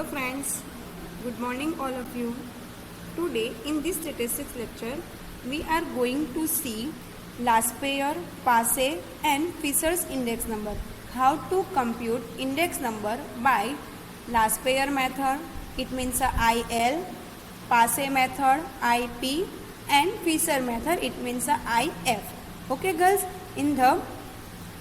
Hello friends, good morning all of you. Today in this statistics lecture we are going to see last pair, passe and Fisher's index number. How to compute index number by last pair method, it means IL, passe method IP and Fisher method, it means IF. Okay girls, in the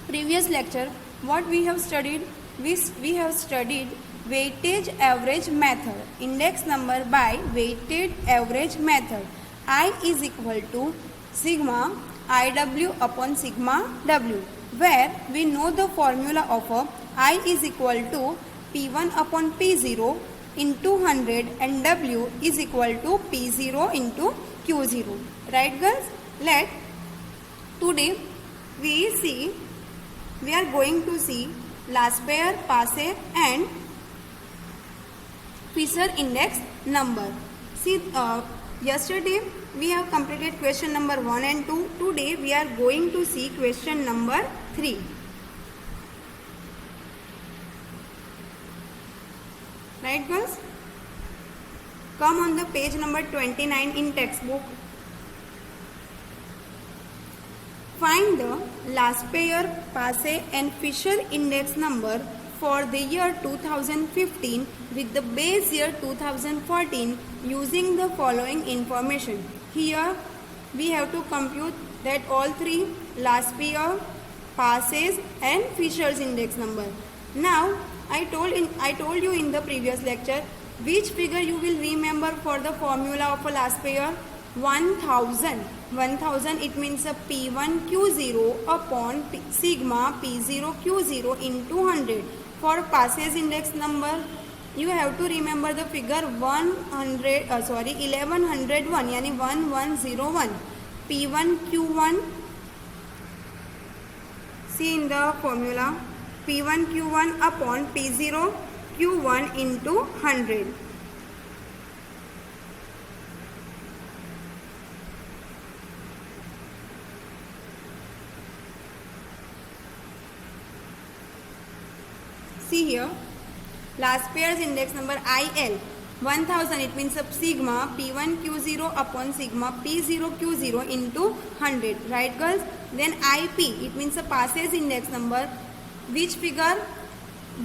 previous lecture what we have studied, we have studied weightage average method, index number by weighted average method. I is equal to sigma IW upon sigma W, where we know the formula of I is equal to P1 upon P0 into 100 and W is equal to P0 into Q0. Right girls? Today we are going to see last pair, passe and Fisher index number. See, yesterday we have completed question number 1 and 2. Today we are going to see question number 3. Right girls? Come on the page number 29 in textbook. Find the last pair, passe and Fisher index number for the year 2015 with the base year 2014 using the following information. Here we have to compute that all three last pair, passes and Fisher's index number. Now I told you in the previous lecture which figure you will remember for the formula of a last pair. 1000 it means a P1 Q0 upon sigma P0 Q0 into 100. For passes index number you have to remember the figure 1101 yani 1101 P1 Q1. See in the formula P1 Q1 upon P0 Q1 into 100. See here, last pair's index number IL 1000, it means a sigma P1 Q0 upon sigma P0 Q0 into 100. Right girls? Then IP, it means a passes index number, which figure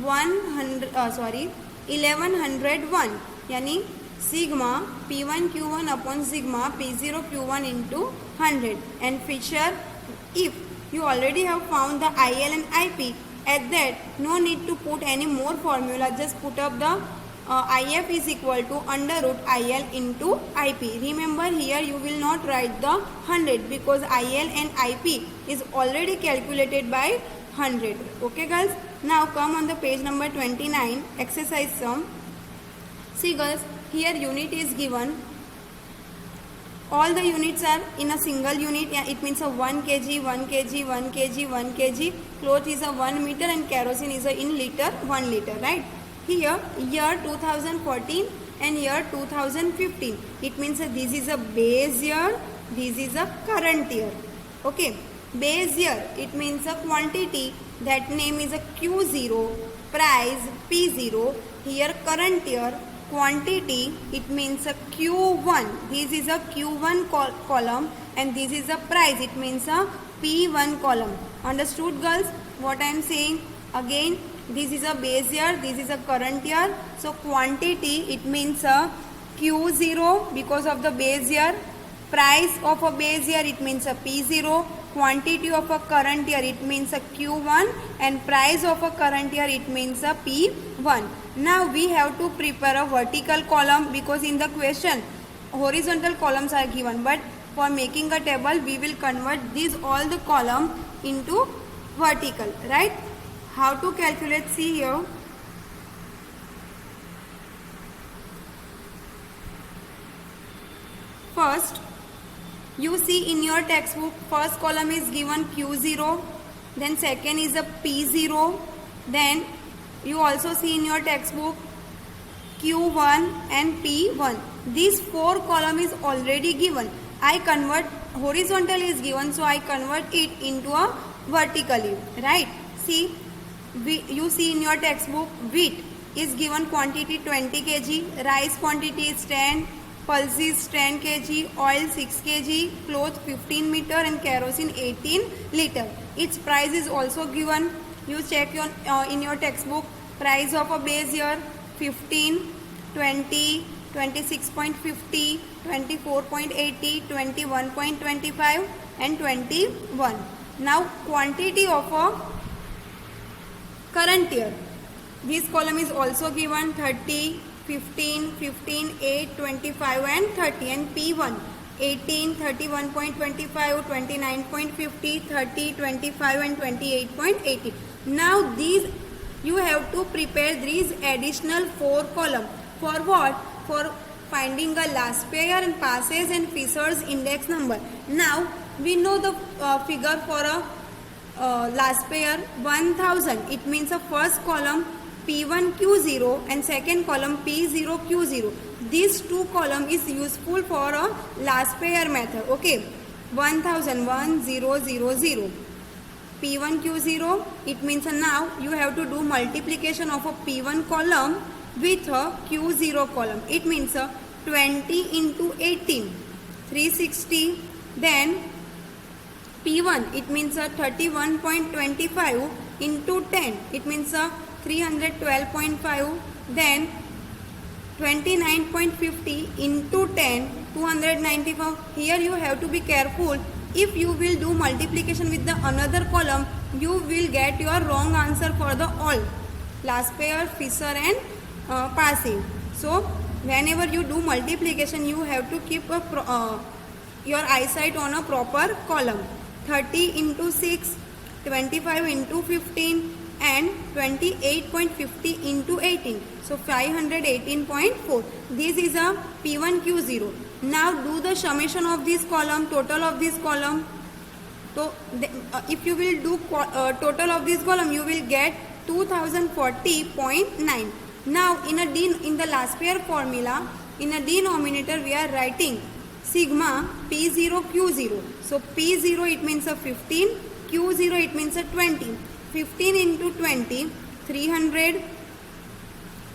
1101 yani sigma P1 Q1 upon sigma P0 Q1 into 100. And Fisher, if you already have found the IL and IP, at that no need to put any more formula, just put up the IF is equal to under root IL into IP. Remember here you will not write the 100 because IL and IP is already calculated by 100. Okay girls? Now come on the page number 29, exercise sum. See girls, here unit is given. All the units are in a single unit. It means a 1 kg, 1 kg, 1 kg, 1 kg. Cloth is a 1 meter and kerosene is a in liter, 1 liter. Right? Here, year 2014 and year 2015. It means this is a base year, this is a current year. Okay. Base year, it means a quantity, that name is a Q0, price P0. Here current year, quantity, it means a Q1. This is a Q1 column and this is a price, it means a P1 column. Understood girls what I am saying? Again, this is a base year, this is a current year. So quantity, it means a Q0 because of the base year. Price of a base year, it means a P0. Quantity of a current year, it means a Q1, and price of a current year, it means a P1. Now we have to prepare a vertical column because in the question horizontal columns are given, but for making a table we will convert these all the column into vertical. Right? How to calculate? See here. First, you see in your textbook, first column is given Q0, then second is a P0, then you also see in your textbook Q1 and P1. These four column is already given. I convert, horizontal is given, so I convert it into a vertically. Right? See, you see in your textbook width is given quantity 20 kg, rice quantity is 10, pulses 10 kg, oil 6 kg, cloth 15 meter and kerosene 18 liter. Its price is also given. You check in your textbook. Price of a base year 15, 20, 26.50, 24.80, 21.25 and 21. Now quantity of a current year. This column is also given 30, 15, 15, 8, 25 and 30 and P1 18, 31.25, 29.50, 30, 25 and 28.80. Now these you have to prepare these additional 4 columns. For what? For finding a last pair and passes and Fisher's index number. Now we know the figure for a last pair 1000. It means the first column P1Q0 and second column P0Q0. These 2 columns is useful for a last pair method. Okay, 1000 1000 P1Q0. It means now you have to do multiplication of a P1 column with a Q0 column. It means 20 into 18 360. Then P1 it means 31.25 into 10. It means 312.5. Then 29.50 into 10 295. Here you have to be careful. If you will do multiplication with the another column, you will get your wrong answer for the all last pair, Fisher and passive. So whenever you do multiplication, you have to keep your eyesight on a proper column. 30 into 6, 25 into 15 and 28.50 into 18. So 518.4. This is a P1Q0. Now do the summation of this column, total of this column. So if you will do total of this column, you will get 2040.9. Now in the last pair formula, in a denominator we are writing sigma P0Q0. So P0 it means a 15, Q0 it means a 20. 15 into 20, 300.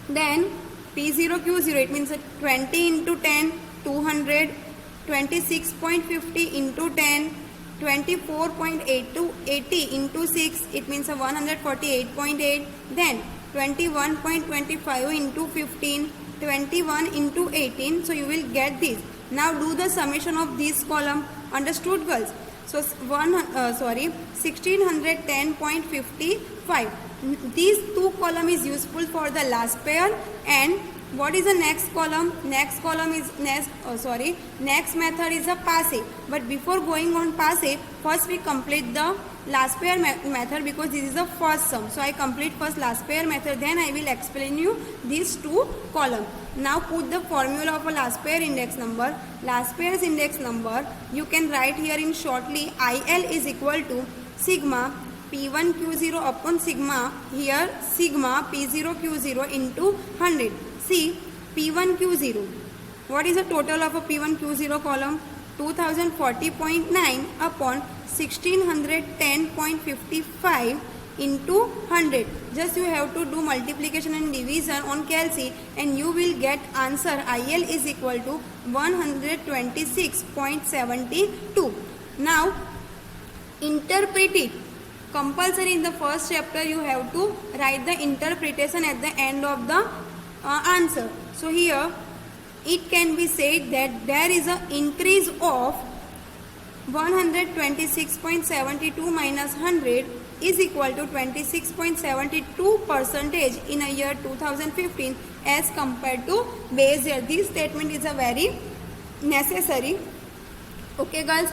Then P0Q0 it means a 20 into 10, 200. 26.50 into 10, 24.80 into 6, it means a 148.8. Then 21.25 into 15, 21 into 18. So you will get this. Now do the summation of this column. Understood, girls? So 1610.55. These 2 column is useful for the last pair. And what is the next column? Next method is a passive. But before going on passive, first we complete the last pair method, because this is the first sum. So I complete first last pair method, then I will explain you these 2 columns. Now put the formula of a last pair index number. Last pair's index number you can write here in shortly. IL is equal to sigma P1Q0 upon sigma, here sigma P0Q0 into 100. See P1Q0. What is the total of a P1Q0 column? 2040.9 upon 1610.55 into 100. Just you have to do multiplication and division on calci and you will get answer IL is equal to 126.72. Now interpret it. Compulsory in the first chapter you have to write the interpretation at the end of the answer. So here it can be said that there is an increase of 126.72 minus 100 is equal to 26.72% in a year 2015 as compared to base year. This statement is a very necessary. Okay, guys,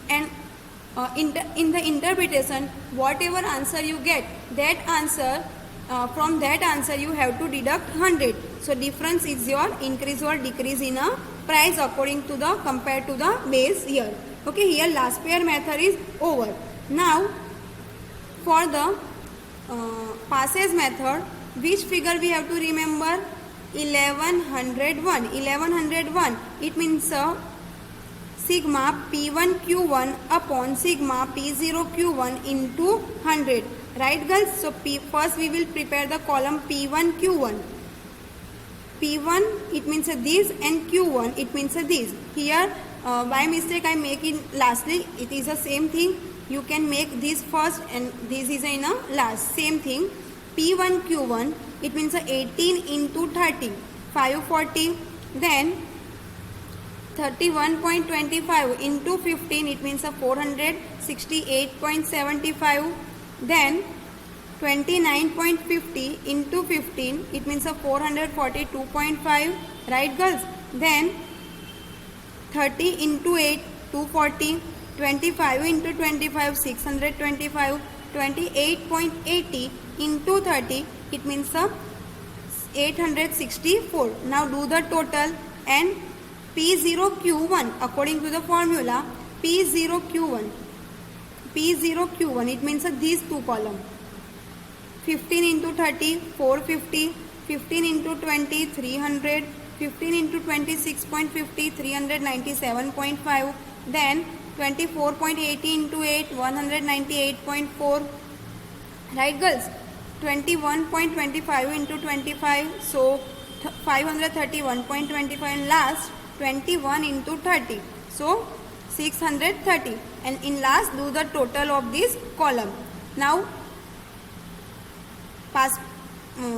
and in the interpretation, whatever answer you get, that answer from that answer you have to deduct 100. So difference is your increase or decrease in a price according to the compared to the base year. Okay, here last pair method is over. Now for the passes method, which figure we have to remember? 1101. 1101. It means sigma P1Q1 upon sigma P0Q1 into 100. Right, girls? So first we will prepare the column P1Q1. P1 it means this, and Q1 it means this. Here by mistake I make it lastly. It is the same thing. You can make this first and this is in a last. Same thing. P1 Q1 it means 18 into 30, 540. Then 31.25 into 15 it means 468.75. Then 29.50 into 15 it means 442.5, right girls? Then 30 into 8 240, 25 into 25 625, 28.80 into 30 it means 864. Now do the total, and P0Q1 according to the formula, P0Q1 it means these two columns. 15 into 30 450, 15 into 20 300, 15 into 26.50 397.5, then 24.80 into 8 198.4, right girls? 21.25 into 25, so 531.25, and last 21 into 30, so 630, and in last do the total of this column. Now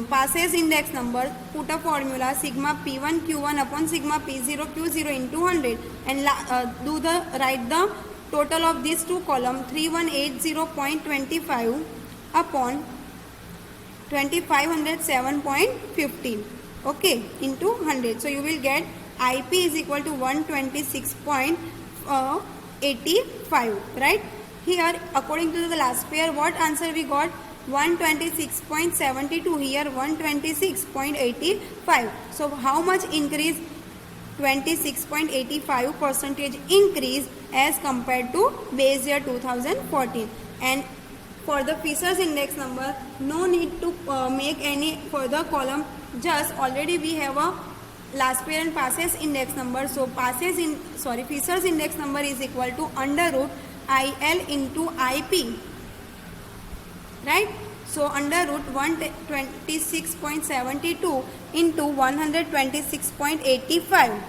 passes index number, put a formula sigma P1 Q1 upon sigma P0 Q0 into 100, and write the total of these two columns, 3180.25 upon 2507.15, okay, into 100. So you will get IP is equal to 126.85, right? Here according to the last pair, what answer we got? 126.72, here 126.85. So how much increase? 26.85% increase as compared to base year 2014. And for the Fisher's index number, no need to make any further column, just already we have a last pair and passes index number. So Fisher's index number is equal to under root IL into IP, right? So under root 126.72 into 126.85.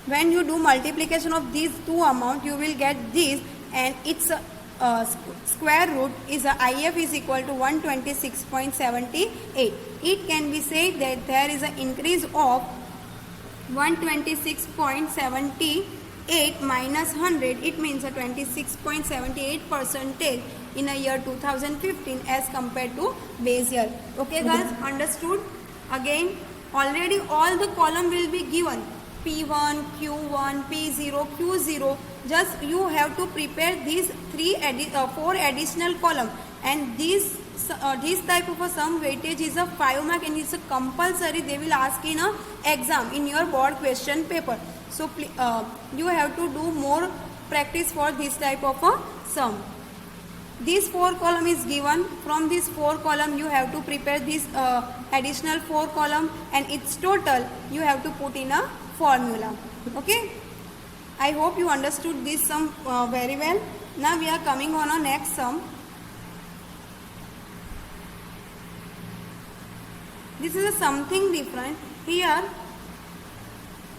When you do multiplication of these two amounts, you will get this, and its square root is IF is equal to 126.78. It can be said that there is an increase of 126.78 minus 100. It means a 26.78% in a year 2015 as compared to base year. Okay guys, understood? Again, already all the column will be given, P1, Q1, P0, Q0. Just you have to prepare these four additional column, and this type of a sum weightage is a 5 mark, and it's a compulsory. They will ask in a exam in your board question paper. So you have to do more practice for this type of a sum. This 4 column is given. From this 4 column you have to prepare this additional 4 column, and its total you have to put in a formula. Okay, I hope you understood this sum very well. Now we are coming on our next sum. This is something different. Here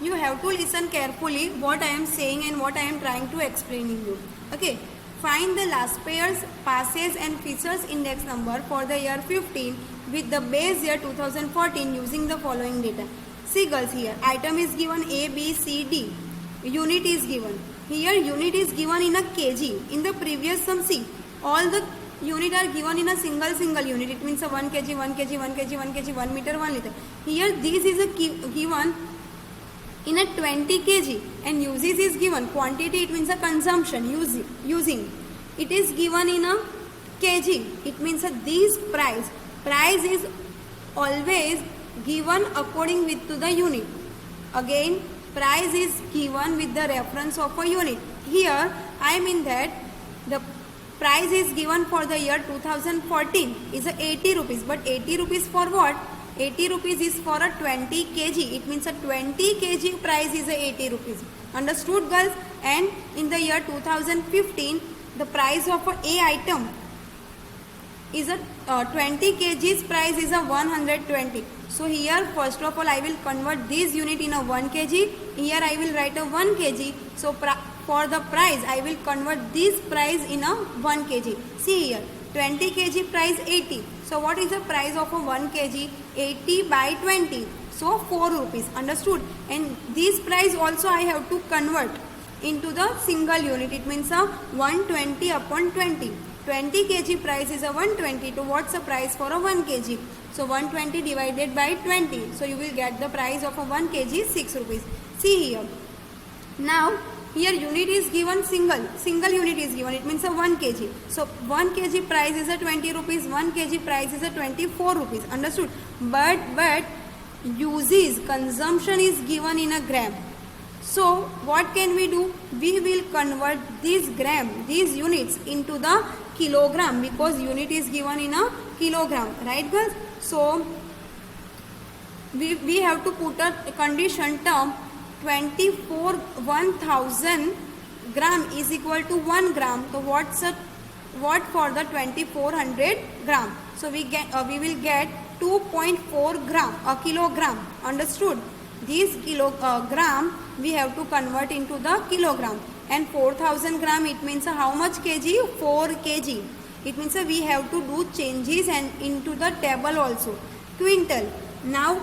you have to listen carefully what I am saying and what I am trying to explain you. Okay, find the last pairs, passes and Fisher's index number for the year 15 with the base year 2014 using the following data. See girls, here item is given A, B, C, D. Unit is given. Here unit is given in a kg. In the previous sum, see, all the unit are given in a single unit. It means a 1 kg, 1 kg, 1 kg, 1 kg, 1 meter, 1 liter. Here this is a given in a 20 kg, and uses is given. Quantity, it means a consumption, using. It is given in a kg. It means a this price is always given according with to the unit. Again, price is given with the reference of a unit. Here I mean that the price is given for the year 2014 is 80 rupees. But 80 rupees for what? 80 rupees is for a 20 kg. It means a 20 kg price is 80 rupees. Understood girls? And in the year 2015, the price of a item is 20 kgs price is a 120. So here first of all I will convert this unit in a 1 kg. Here I will write a 1 kg. So for the price I will convert this price in a 1 kg. See here 20 kg price 80. So what is the price of a 1 kg? 80 by 20. So 4 rupees. Understood? And this price also I have to convert into the single unit. It means a 120 upon 20. 20 kg price is a 120. So what's the price for a 1 kg? So 120 divided by 20. So you will get the price of a 1 kg 6 rupees. See here. Now here unit is given single unit is given. It means a 1 kg. So 1 kg price is a 20 rupees. 1 kg price is a 24 rupees. Understood? But uses consumption is given in a gram. So what can we do? We will convert these units into the kilogram, because unit is given in a kilogram, right girls? So we have to put a condition term 1000 gram is equal to 1 gram. So what for the 2400 gram? So we will get 2.4 gram a kilogram. Understood? This kilogram we have to convert into the kilogram, and 4000 gram it means how much kg? 4 kg. It means we have to do changes and into the table also. Quintal. Now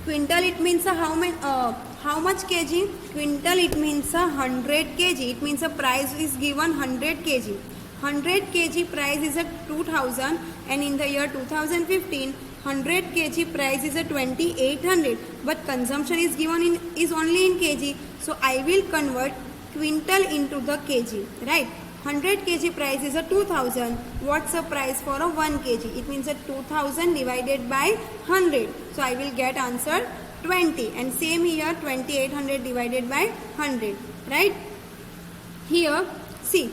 quintal it means how much kg? Quintal it means 100 kg. It means the price is given 100 kg. 100 kg price is a 2000, and in the year 2015 100 kg price is a 2800, but consumption is given is only in kg. So I will convert quintal into the kg, right? 100 kg price is a 2000. What's the price for a 1 kg? It means a 2000 divided by 100. So I will get answer 20, and same here 2800 divided by 100, right? Here see,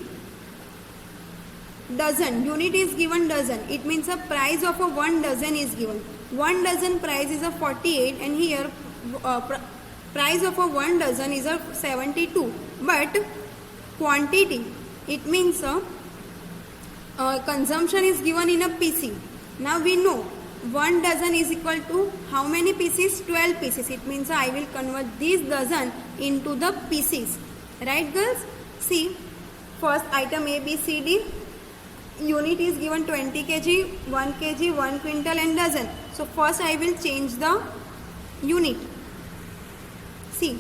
dozen, unit is given dozen. It means the price of a 1 dozen is given. 1 dozen price is a 48, and here price of a 1 dozen is a 72. But quantity, it means consumption is given in a PC. Now we know 1 dozen is equal to how many pieces? 12 pieces. It means I will convert this dozen into the pieces, right girls? See, first item A, B, C, D. Unit is given 20 kg, 1 kg, 1 quintal and dozen. So first I will change the unit. See,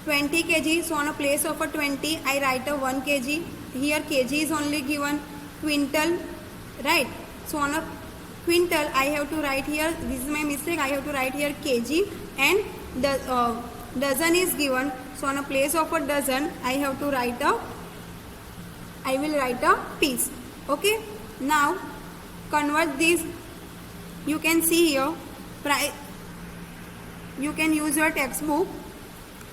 20 kg, so on a place of a 20 I write a 1 kg. Here kg is only given. Quintal, right? So on a quintal I have to write here, this is my mistake, I have to write here kg, and the dozen is given. So on a place of a dozen I have to write I will write a piece. Okay, now convert this. You can see here, you can use your textbook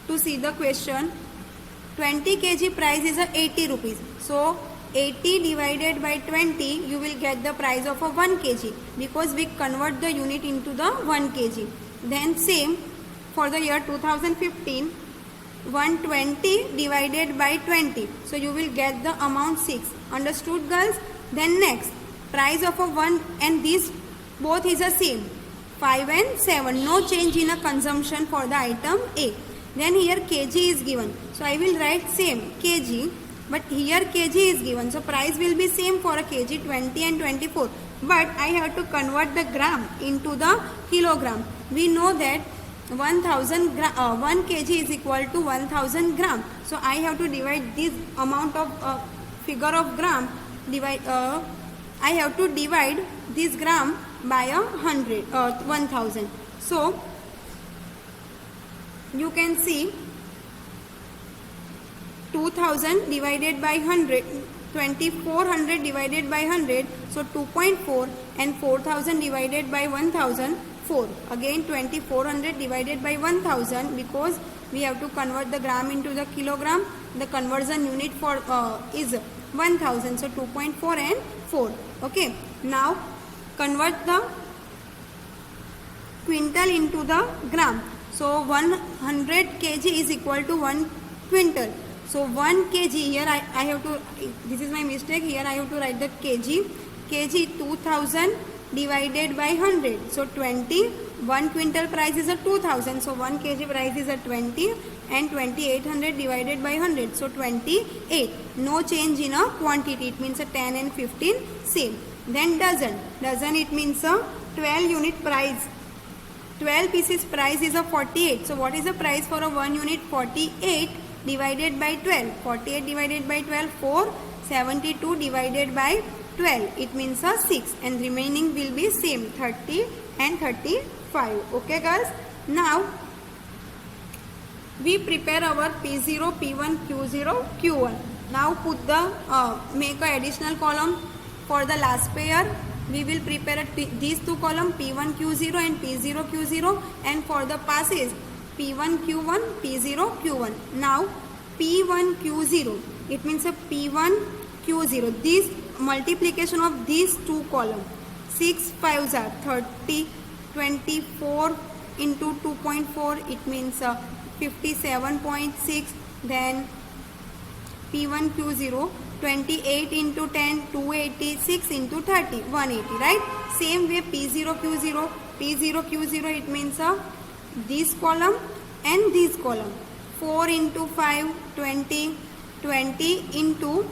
to see the question. 20 kg price is a 80 rupees. So 80 divided by 20, you will get the price of a 1 kg, because we convert the unit into the 1 kg. Then same for the year 2015, 120 divided by 20. So you will get the amount 6. Understood girls? Then next, price of a 1, and these both is the same. 5 and 7. No change in a consumption for the item A. Then here kg is given. So I will write same kg, but here kg is given. So price will be same for a kg, 20 and 24. But I have to convert the gram into the kilogram. We know that 1 kg is equal to 1000 gram. So I have to divide this amount of figure of gram, I have to divide this gram by 1000. So you can see 2000 divided by 100, 2400 divided by 100, so 2.4, and 4000 divided by 1000, 4. Again 2400 divided by 1000, because we have to convert the gram into the kilogram. The conversion unit for is 1000, so 2.4 and 4. Okay, now convert the quintal into the gram. So 100 kg is equal to 1 quintal. So 1 kg, here I have to, this is my mistake, here I have to write the kg. kg 2000 divided by 100. So 20, 1 quintal price is a 2000. So 1 kg price is a 20 and 2800 divided by 100. So 28. No change in a quantity. It means a 10 and 15 same. Then dozen. Dozen it means a 12 unit price. 12 pieces price is a 48. So what is the price for a 1 unit? 48 divided by 12. 48 divided by 12, 4. 72 divided by 12. It means a 6. And remaining will be same, 30 and 35. Okay girls. Now we prepare our P0, P1, Q0, Q1. Now put the make a additional column for the last pair. We will prepare these two columns, P1 Q0 and P0 Q0, and for the passes P1 Q1, P0 Q1. Now P1 Q0, it means a P1 Q0. This multiplication of these two columns, 6 5s are 30, 24 into 2.4, it means 57.6. Then P1 Q0, 28 into 10, 286 into 30, 180, right? Same way P0 Q0, P0 Q0, it means this column and this column. 4 into 5, 20, 20 into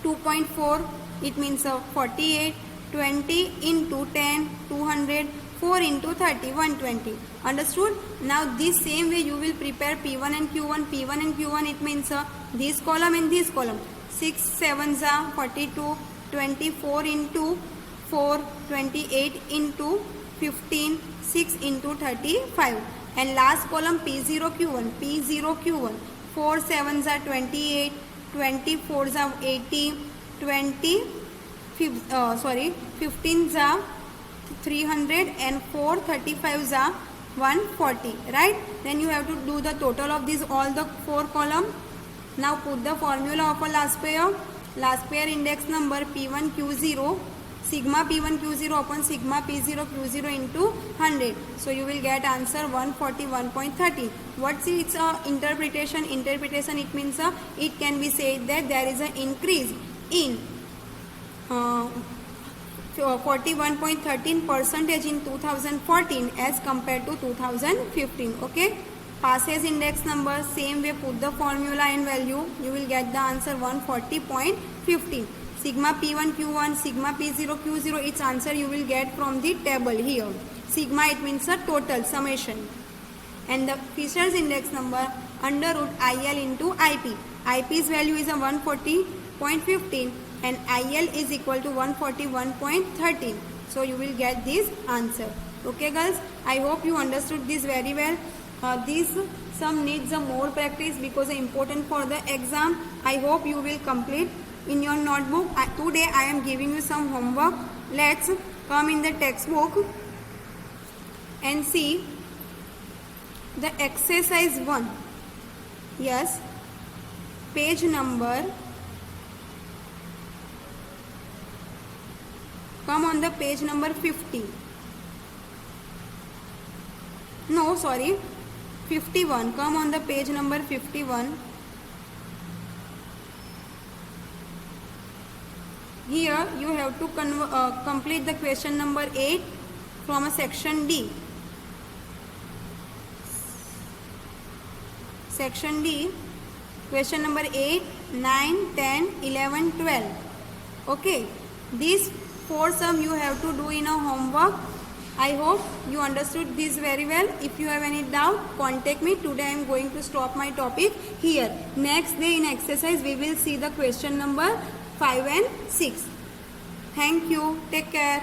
2.4, it means 48, 20 into 10, 200, 4 into 30, 120. Understood? Now this same way you will prepare P1 and Q1. P1 and Q1, it means this column and this column. 6 7s are 42, 24 into 4, 28 into 15, 6 into 35. And last column P0 Q1, P0 Q1, 4 7s are 28, 24s are 80, 15s are 300 and 4 35s are 140, right? Then you have to do the total of these all the 4 columns. Now put the formula of a last pair. Last pair index number P1 Q0, sigma P1 Q0 upon sigma P0 Q0 into 100. So you will get answer 141.30. What's its interpretation? Interpretation, it means it can be said that there is an increase in 41.13% in 2014 as compared to 2015. Okay. Passes index number, same way put the formula and value, you will get the answer 140.15. Sigma P1 Q1, sigma P0 Q0, its answer you will get from the table here. Sigma, it means a total summation. And the Fisher's index number under root IL into IP. IP's value is a 140.15 and IL is equal to 141.13. So you will get this answer. Okay girls, I hope you understood this very well. This sum needs a more practice because it's important for the exam. I hope you will complete in your notebook. Today I am giving you some homework. Let's come in the textbook and see the exercise 1. Yes, page number. Come on the page number 50. No, sorry. 51. Come on the page number 51. Here you have to complete the question number 8 from a section D. Section D, question number 8, 9, 10, 11, 12. Okay. These 4 sum you have to do in a homework. I hope you understood this very well. If you have any doubt, contact me. Today I am going to stop my topic here. Next day in exercise we will see the question number 5 and 6. Thank you. Take care.